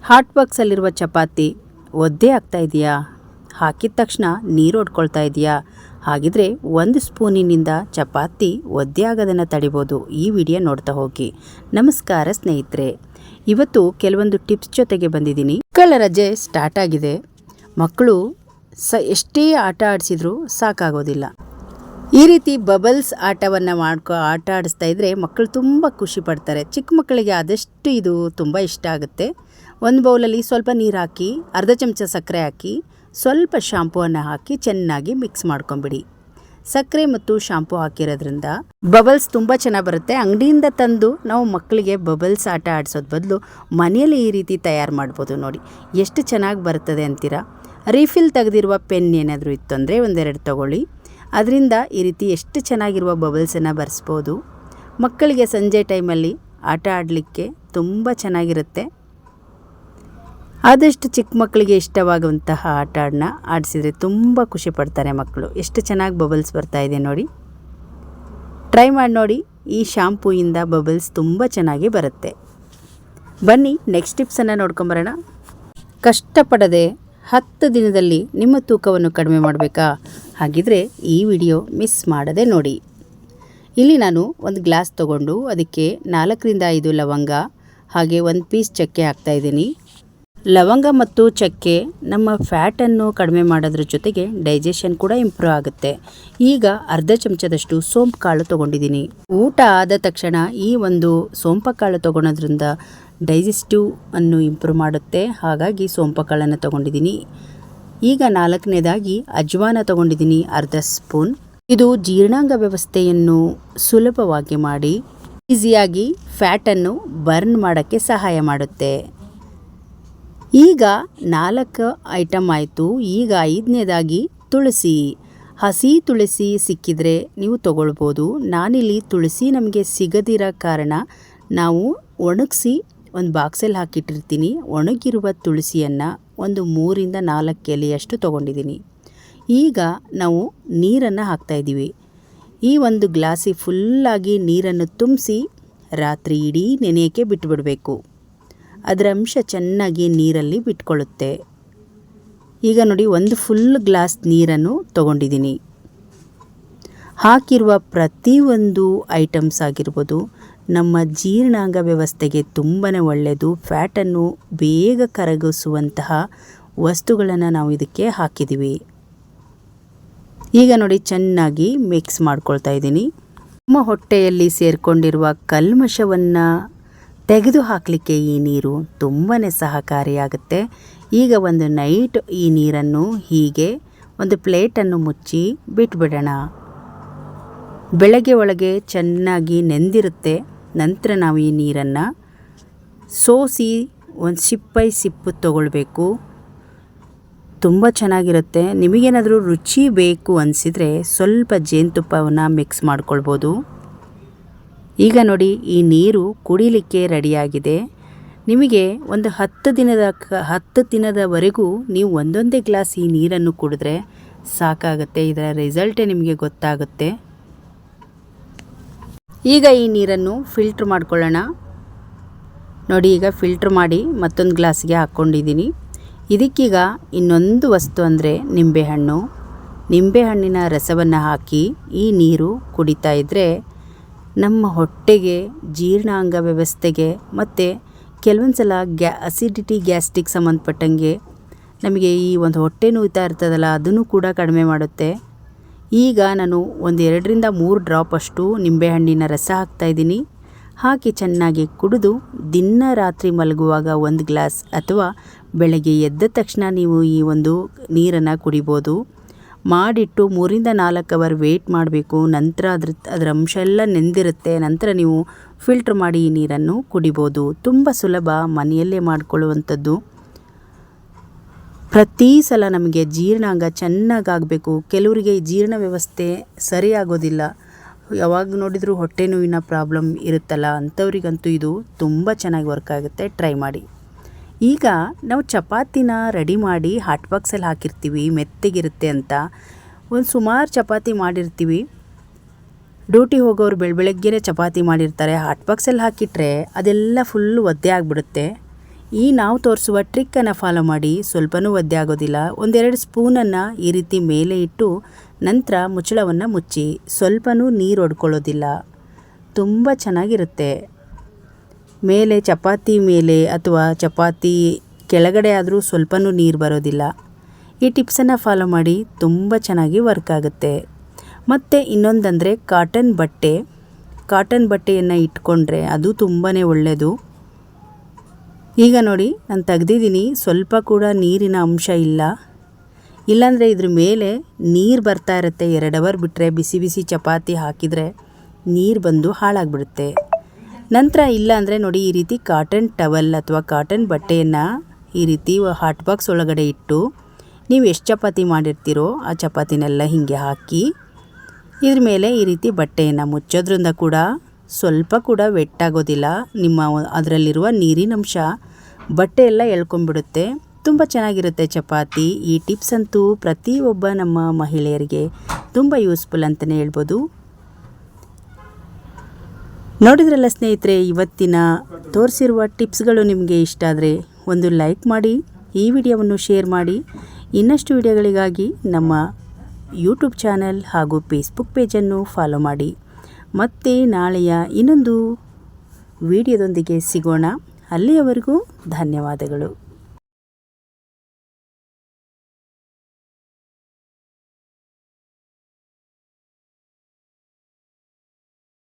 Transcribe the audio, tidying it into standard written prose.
Hot ಬಾಕ್ಸಲ್ಲಿರುವ chapati ಒದ್ದೆ ಆಗ್ತಾ ಇದೆಯಾ? ಹಾಕಿದ ತಕ್ಷಣ ನೀರು ಹೊಡ್ಕೊಳ್ತಾ ಇದೆಯಾ? ಹಾಗಿದ್ರೆ 1 ಸ್ಪೂನಿನಿಂದ ಚಪಾತಿ ಒದ್ದೆ ಆಗೋದನ್ನು ತಡಿಬೋದು. ಈ ವಿಡಿಯೋ ನೋಡ್ತಾ ಹೋಗಿ. ನಮಸ್ಕಾರ ಸ್ನೇಹಿತರೆ, ಇವತ್ತು ಕೆಲವೊಂದು ಟಿಪ್ಸ್ ಜೊತೆಗೆ ಬಂದಿದ್ದೀನಿ. ಮಕ್ಕಳ ರಜೆ ಸ್ಟಾರ್ಟ್ ಆಗಿದೆ. ಮಕ್ಕಳು ಎಷ್ಟೇ ಆಟ ಆಡಿಸಿದ್ರು ಸಾಕಾಗೋದಿಲ್ಲ. ಈ ರೀತಿ ಬಬಲ್ಸ್ ಆಟವನ್ನು ಆಟ ಆಡಿಸ್ತಾ ಇದ್ದರೆ ಮಕ್ಕಳು ತುಂಬ ಖುಷಿ ಪಡ್ತಾರೆ. ಚಿಕ್ಕ ಮಕ್ಕಳಿಗೆ ಆದಷ್ಟು ಇದು ತುಂಬ ಇಷ್ಟ ಆಗುತ್ತೆ. ಒಂದು ಬೌಲಲ್ಲಿ ಸ್ವಲ್ಪ ನೀರು ಹಾಕಿ, ಅರ್ಧ ಚಮಚ ಸಕ್ಕರೆ ಹಾಕಿ, ಸ್ವಲ್ಪ ಶಾಂಪೂವನ್ನು ಹಾಕಿ ಚೆನ್ನಾಗಿ ಮಿಕ್ಸ್ ಮಾಡ್ಕೊಂಬಿಡಿ. ಸಕ್ಕರೆ ಮತ್ತು ಶಾಂಪೂ ಹಾಕಿರೋದ್ರಿಂದ ಬಬಲ್ಸ್ ತುಂಬ ಚೆನ್ನಾಗಿ ಬರುತ್ತೆ. ಅಂಗಡಿಯಿಂದ ತಂದು ನಾವು ಮಕ್ಕಳಿಗೆ ಬಬಲ್ಸ್ ಆಟ ಆಡಿಸೋದು ಬದಲು ಮನೆಯಲ್ಲಿ ಈ ರೀತಿ ತಯಾರು ಮಾಡ್ಬೋದು. ನೋಡಿ ಎಷ್ಟು ಚೆನ್ನಾಗಿ ಬರ್ತದೆ ಅಂತೀರಾ. ರೀಫಿಲ್ ತೆಗೆದಿರುವ ಪೆನ್ ಏನಾದರೂ ಇತ್ತು ಅಂದರೆ ಒಂದೆರಡು ತಗೊಳ್ಳಿ. ಅದರಿಂದ ಈ ರೀತಿ ಎಷ್ಟು ಚೆನ್ನಾಗಿರುವ ಬಬಲ್ಸನ್ನು ಬರೆಸ್ಬೋದು. ಮಕ್ಕಳಿಗೆ ಸಂಜೆ ಟೈಮಲ್ಲಿ ಆಟ ಆಡಲಿಕ್ಕೆ ತುಂಬ ಚೆನ್ನಾಗಿರುತ್ತೆ. ಆದಷ್ಟು ಚಿಕ್ಕ ಮಕ್ಕಳಿಗೆ ಇಷ್ಟವಾಗುವಂತಹ ಆಟನ ಆಡಿಸಿದರೆ ತುಂಬ ಖುಷಿ ಪಡ್ತಾರೆ ಮಕ್ಕಳು. ಎಷ್ಟು ಚೆನ್ನಾಗಿ ಬಬಲ್ಸ್ ಬರ್ತಾ ಇದೆ ನೋಡಿ. ಟ್ರೈ ಮಾಡಿ ನೋಡಿ. ಈ ಶಾಂಪೂಯಿಂದ ಬಬಲ್ಸ್ ತುಂಬ ಚೆನ್ನಾಗಿ ಬರುತ್ತೆ. ಬನ್ನಿ ನೆಕ್ಸ್ಟ್ ಟಿಪ್ಸನ್ನು ನೋಡ್ಕೊಂಬರೋಣ. ಕಷ್ಟಪಡದೆ 10 ದಿನದಲ್ಲಿ ನಿಮ್ಮ ತೂಕವನ್ನು ಕಡಿಮೆ ಮಾಡಬೇಕಾ? ಹಾಗಿದ್ರೆ ಈ ವಿಡಿಯೋ ಮಿಸ್ ಮಾಡದೆ ನೋಡಿ. ಇಲ್ಲಿ ನಾನು ಒಂದು ಗ್ಲಾಸ್ ತೊಗೊಂಡು ಅದಕ್ಕೆ 4 ರಿಂದ 5 ಲವಂಗ ಹಾಗೆ 1 ಪೀಸ್ ಚಕ್ಕೆ ಹಾಕ್ತಾಯಿದ್ದೀನಿ. ಲವಂಗ ಮತ್ತು ಚಕ್ಕೆ ನಮ್ಮ ಫ್ಯಾಟನ್ನು ಕಡಿಮೆ ಮಾಡೋದ್ರ ಜೊತೆಗೆ ಡೈಜೆಷನ್ ಕೂಡ ಇಂಪ್ರೂವ್ ಆಗುತ್ತೆ. ಈಗ ಅರ್ಧ ಚಮಚದಷ್ಟು ಸೋಂಪು ಕಾಳು ತೊಗೊಂಡಿದ್ದೀನಿ. ಊಟ ಆದ ತಕ್ಷಣ ಈ ಒಂದು ಸೋಂಪು ಕಾಳು ತೊಗೊಳೋದ್ರಿಂದ ಡೈಜೆಸ್ಟಿವ್ ಅನ್ನು ಇಂಪ್ರೂವ್ ಮಾಡುತ್ತೆ. ಹಾಗಾಗಿ ಸೋಂಪು ಕಾಳನ್ನು ತೊಗೊಂಡಿದ್ದೀನಿ. ಈಗ 4ನೇದಾಗಿ ಅಜ್ವಾನ ತೊಗೊಂಡಿದ್ದೀನಿ, ಅರ್ಧ ಸ್ಪೂನ್. ಇದು ಜೀರ್ಣಾಂಗ ವ್ಯವಸ್ಥೆಯನ್ನು ಸುಲಭವಾಗಿ ಮಾಡಿ ಈಸಿಯಾಗಿ ಫ್ಯಾಟನ್ನು ಬರ್ನ್ ಮಾಡೋಕ್ಕೆ ಸಹಾಯ ಮಾಡುತ್ತೆ. ಈಗ 4 ಐಟಮ್ ಆಯಿತು. ಈಗ 5ನೇದಾಗಿ ತುಳಸಿ. ಹಸಿ ತುಳಸಿ ಸಿಕ್ಕಿದರೆ ನೀವು ತೊಗೊಳ್ಬೋದು. ನಾನಿಲ್ಲಿ ತುಳಸಿ ನಮಗೆ ಸಿಗದಿರೋ ಕಾರಣ ನಾವು ಒಣಗಿಸಿ ಒಂದು ಬಾಕ್ಸಲ್ಲಿ ಹಾಕಿಟ್ಟಿರ್ತೀನಿ. ಒಣಗಿರುವ ತುಳಸಿಯನ್ನು ಒಂದು 3 ರಿಂದ 4 ಎಲೆಯಷ್ಟು ತೊಗೊಂಡಿದ್ದೀನಿ. ಈಗ ನಾವು ನೀರನ್ನು ಹಾಕ್ತಾಯಿದ್ದೀವಿ. ಈ ಒಂದು ಗ್ಲಾಸಿಗೆ ಫುಲ್ಲಾಗಿ ನೀರನ್ನು ತುಂಬಿಸಿ ರಾತ್ರಿ ಇಡೀ ನೆನೆಯೋಕ್ಕೆ ಬಿಟ್ಟುಬಿಡಬೇಕು. ಅದರ ಅಂಶ ಚೆನ್ನಾಗಿ ನೀರಲ್ಲಿ ಬಿಟ್ಕೊಳ್ಳುತ್ತೆ. ಈಗ ನೋಡಿ, ಒಂದು ಫುಲ್ ಗ್ಲಾಸ್ ನೀರನ್ನು ತೊಗೊಂಡಿದ್ದೀನಿ. ಹಾಕಿರುವ ಪ್ರತಿಯೊಂದು ಐಟಮ್ಸ್ ಆಗಿರ್ಬೋದು ನಮ್ಮ ಜೀರ್ಣಾಂಗ ವ್ಯವಸ್ಥೆಗೆ ತುಂಬಾ ಒಳ್ಳೆಯದು. ಫ್ಯಾಟನ್ನು ಬೇಗ ಕರಗಿಸುವಂತಹ ವಸ್ತುಗಳನ್ನು ನಾವು ಇದಕ್ಕೆ ಹಾಕಿದ್ದೀವಿ. ಈಗ ನೋಡಿ, ಚೆನ್ನಾಗಿ ಮಿಕ್ಸ್ ಮಾಡ್ಕೊಳ್ತಾ ಇದ್ದೀನಿ. ನಮ್ಮ ಹೊಟ್ಟೆಯಲ್ಲಿ ಸೇರಿಕೊಂಡಿರುವ ಕಲ್ಮಶವನ್ನು ತೆಗೆದು ಹಾಕಲಿಕ್ಕೆ ಈ ನೀರು ತುಂಬಾ ಸಹಕಾರಿಯಾಗುತ್ತೆ. ಈಗ ಒಂದು ನೈಟ್ ಈ ನೀರನ್ನು ಹೀಗೆ ಒಂದು ಪ್ಲೇಟನ್ನು ಮುಚ್ಚಿ ಬಿಟ್ಬಿಡೋಣ. ಬೆಳಗ್ಗೆ ಒಳಗೆ ಚೆನ್ನಾಗಿ ನೆಂದಿರುತ್ತೆ. ನಂತರ ನಾವು ಈ ನೀರನ್ನು ಸೋಸಿ ಒಂದು ಸಿಪ್ಪು ತೊಗೊಳ್ಬೇಕು. ತುಂಬ ಚೆನ್ನಾಗಿರುತ್ತೆ. ನಿಮಗೇನಾದರೂ ರುಚಿ ಬೇಕು ಅನಿಸಿದರೆ ಸ್ವಲ್ಪ ಜೇನುತುಪ್ಪವನ್ನು ಮಿಕ್ಸ್ ಮಾಡ್ಕೊಳ್ಬೋದು. ಈಗ ನೋಡಿ, ಈ ನೀರು ಕುಡಿಲಿಕ್ಕೆ ರೆಡಿಯಾಗಿದೆ. ನಿಮಗೆ ಒಂದು 10 ದಿನದವರೆಗೂ ನೀವು ಒಂದೊಂದೇ ಗ್ಲಾಸ್ ಈ ನೀರನ್ನು ಕುಡಿದ್ರೆ ಸಾಕಾಗುತ್ತೆ. ಇದರ ರಿಸಲ್ಟೇ ನಿಮಗೆ ಗೊತ್ತಾಗುತ್ತೆ. ಈಗ ಈ ನೀರನ್ನು ಫಿಲ್ಟ್ರ್ ಮಾಡ್ಕೊಳ್ಳೋಣ. ನೋಡಿ, ಈಗ ಫಿಲ್ಟ್ರ್ ಮಾಡಿ ಮತ್ತೊಂದು ಗ್ಲಾಸ್ಗೆ ಹಾಕ್ಕೊಂಡಿದ್ದೀನಿ. ಇದಕ್ಕೀಗ ಇನ್ನೊಂದು ವಸ್ತು ಅಂದರೆ ನಿಂಬೆಹಣ್ಣಿನ ರಸವನ್ನು ಹಾಕಿ ಈ ನೀರು ಕುಡಿತಾ ಇದ್ದರೆ ನಮ್ಮ ಹೊಟ್ಟೆಗೆ, ಜೀರ್ಣಾಂಗ ವ್ಯವಸ್ಥೆಗೆ ಮತ್ತು ಕೆಲವೊಂದು ಸಲ ಅಸಿಡಿಟಿ, ಗ್ಯಾಸ್ಟ್ರಿಕ್ ಸಂಬಂಧಪಟ್ಟಂಗೆ ನಮಗೆ ಈ ಒಂದು ಹೊಟ್ಟೆ ನೋಯ್ತಾ ಇರ್ತದಲ್ಲ, ಅದನ್ನು ಕೂಡ ಕಡಿಮೆ ಮಾಡುತ್ತೆ. ಈಗ ನಾನು ಒಂದು 2 ರಿಂದ 3 ಡ್ರಾಪ್ ಅಷ್ಟು ನಿಂಬೆಹಣ್ಣಿನ ರಸ ಹಾಕ್ತಾಯಿದ್ದೀನಿ. ಹಾಕಿ ಚೆನ್ನಾಗಿ ಕುಡಿದು ದಿನ ರಾತ್ರಿ ಮಲಗುವಾಗ 1 ಗ್ಲಾಸ್ ಅಥವಾ ಬೆಳಗ್ಗೆ ಎದ್ದ ತಕ್ಷಣ ನೀವು ಈ ಒಂದು ನೀರನ್ನು ಕುಡಿಬೋದು. ಮಾಡಿಟ್ಟು 3 ರಿಂದ 4 ಅವರ್ ವೆಯ್ಟ್ ಮಾಡಬೇಕು. ನಂತರ ಅದರ ಅಂಶ ಎಲ್ಲ ನೆಂದಿರುತ್ತೆ. ನಂತರ ನೀವು ಫಿಲ್ಟ್ರ್ ಮಾಡಿ ಈ ನೀರನ್ನು ಕುಡಿಬೋದು. ತುಂಬ ಸುಲಭ, ಮನೆಯಲ್ಲೇ ಮಾಡಿಕೊಳ್ಳುವಂಥದ್ದು. ಪ್ರತಿ ಸಲ ನಮಗೆ ಜೀರ್ಣಾಂಗ ಚೆನ್ನಾಗಾಗಬೇಕು. ಕೆಲವರಿಗೆ ಜೀರ್ಣ ವ್ಯವಸ್ಥೆ ಸರಿಯಾಗೋದಿಲ್ಲ, ಯಾವಾಗ ನೋಡಿದರೂ ಹೊಟ್ಟೆ ನೋವಿನ ಪ್ರಾಬ್ಲಮ್ ಇರುತ್ತಲ್ಲ, ಅಂಥವ್ರಿಗಂತೂ ಇದು ತುಂಬ ಚೆನ್ನಾಗಿ ವರ್ಕ್ ಆಗುತ್ತೆ. ಟ್ರೈ ಮಾಡಿ. ಈಗ ನಾವು ಚಪಾತಿನ ರೆಡಿ ಮಾಡಿ ಹಾಟ್ ಬಾಕ್ಸಲ್ಲಿ ಹಾಕಿರ್ತೀವಿ, ಮೆತ್ತಗಿರುತ್ತೆ ಅಂತ. ಒಂದು ಸುಮಾರು ಚಪಾತಿ ಮಾಡಿರ್ತೀವಿ. ಡ್ಯೂಟಿ ಹೋಗೋರು ಬೆಳಗ್ಗೆನೇ ಚಪಾತಿ ಮಾಡಿರ್ತಾರೆ. ಹಾಟ್ ಬಾಕ್ಸಲ್ಲಿ ಹಾಕಿಟ್ರೆ ಅದೆಲ್ಲ ಫುಲ್ಲು ಒದ್ದೆ ಆಗಿಬಿಡುತ್ತೆ. ಈ ನಾವು ತೋರಿಸುವ ಟ್ರಿಕ್ಕನ್ನು ಫಾಲೋ ಮಾಡಿ ಸ್ವಲ್ಪನೂ ಒದ್ದೆ ಆಗೋದಿಲ್ಲ. ಒಂದೆರಡು ಸ್ಪೂನನ್ನು ಈ ರೀತಿ ಮೇಲೆ ಇಟ್ಟು ನಂತರ ಮುಚ್ಚಳವನ್ನು ಮುಚ್ಚಿ, ಸ್ವಲ್ಪನೂ ನೀರು ಒಡ್ಕೊಳ್ಳೋದಿಲ್ಲ, ತುಂಬ ಚೆನ್ನಾಗಿರುತ್ತೆ. ಮೇಲೆ ಚಪಾತಿ ಮೇಲೆ ಅಥವಾ ಚಪಾತಿ ಕೆಳಗಡೆ ಆದರೂ ಸ್ವಲ್ಪನೂ ನೀರು ಬರೋದಿಲ್ಲ. ಈ ಟಿಪ್ಸನ್ನು ಫಾಲೋ ಮಾಡಿ, ತುಂಬ ಚೆನ್ನಾಗಿ ವರ್ಕ್ ಆಗುತ್ತೆ. ಮತ್ತು ಇನ್ನೊಂದಂದರೆ ಕಾಟನ್ ಬಟ್ಟೆಯನ್ನು ಇಟ್ಕೊಂಡ್ರೆ ಅದು ತುಂಬಾ ಒಳ್ಳೆಯದು. ಈಗ ನೋಡಿ, ನಾನು ತೆಗ್ದಿದ್ದೀನಿ, ಸ್ವಲ್ಪ ಕೂಡ ನೀರಿನ ಅಂಶ ಇಲ್ಲಾಂದರೆ ಇದ್ರ ಮೇಲೆ ನೀರು ಬರ್ತಾ ಇರುತ್ತೆ. 2 ಅವರ್ ಬಿಟ್ಟರೆ ಬಿಸಿ ಬಿಸಿ ಚಪಾತಿ ಹಾಕಿದರೆ ನೀರು ಬಂದು ಹಾಳಾಗಿಬಿಡುತ್ತೆ. ನಂತರ ಇಲ್ಲಾಂದರೆ ನೋಡಿ, ಈ ರೀತಿ ಕಾಟನ್ ಟವಲ್ ಅಥವಾ ಕಾಟನ್ ಬಟ್ಟೆಯನ್ನು ಈ ರೀತಿ ಹಾಟ್ ಬಾಕ್ಸ್ ಒಳಗಡೆ ಇಟ್ಟು ನೀವು ಎಷ್ಟು ಚಪಾತಿ ಮಾಡಿರ್ತೀರೋ ಆ ಚಪಾತಿನೆಲ್ಲ ಹೀಗೆ ಹಾಕಿ ಇದ್ರ ಮೇಲೆ ಈ ರೀತಿ ಬಟ್ಟೆಯನ್ನು ಮುಚ್ಚೋದ್ರಿಂದ ಕೂಡ ಸ್ವಲ್ಪ ಕೂಡ ವೆಟ್ಟಾಗೋದಿಲ್ಲ. ಅದರಲ್ಲಿರುವ ನೀರಿನಂಶ ಬಟ್ಟೆ ಎಲ್ಲ ಎಳ್ಕೊಂಡ್ಬಿಡುತ್ತೆ. ತುಂಬ ಚೆನ್ನಾಗಿರುತ್ತೆ ಚಪಾತಿ. ಈ ಟಿಪ್ಸ್ ಅಂತೂ ಪ್ರತಿಯೊಬ್ಬ ನಮ್ಮ ಮಹಿಳೆಯರಿಗೆ ತುಂಬ ಯೂಸ್ಫುಲ್ ಅಂತಲೇ ಹೇಳ್ಬೋದು. ನೋಡಿದ್ರಲ್ಲ ಸ್ನೇಹಿತರೆ, ಇವತ್ತಿನ ತೋರಿಸಿರುವ ಟಿಪ್ಸ್ಗಳು ನಿಮಗೆ ಇಷ್ಟ ಆದರೆ ಒಂದು ಲೈಕ್ ಮಾಡಿ, ಈ ವಿಡಿಯೋವನ್ನು ಶೇರ್ ಮಾಡಿ. ಇನ್ನಷ್ಟು ವಿಡಿಯೋಗಳಿಗಾಗಿ ನಮ್ಮ ಯೂಟ್ಯೂಬ್ ಚಾನಲ್ ಹಾಗೂ ಫೇಸ್ಬುಕ್ ಪೇಜನ್ನು ಫಾಲೋ ಮಾಡಿ. ಮತ್ತೆ ನಾಳೆಯ ಇನ್ನೊಂದು ವಿಡಿಯೋದೊಂದಿಗೆ ಸಿಗೋಣ. ಅಲ್ಲಿಯವರೆಗೂ ಧನ್ಯವಾದಗಳು.